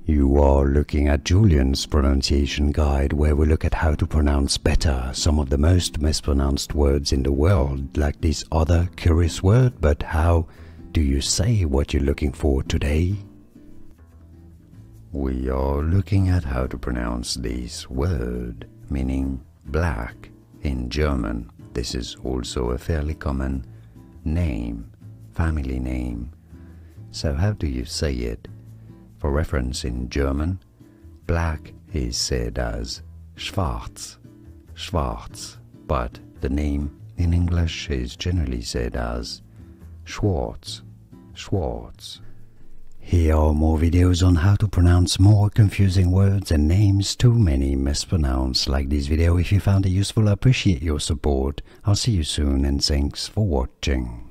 You are looking at Julian's pronunciation guide, where we look at how to pronounce better some of the most mispronounced words in the world, like this other curious word. But how do you say what you're looking for today? We are looking at how to pronounce this word, meaning black in German. This is also a fairly common name, family name. So how do you say it? For reference, in German, black is said as Schwartz, Schwartz, but the name in English is generally said as Schwartz, Schwartz. Here are more videos on how to pronounce more confusing words and names too many mispronounced. Like this video if you found it useful. I appreciate your support. I'll see you soon and thanks for watching.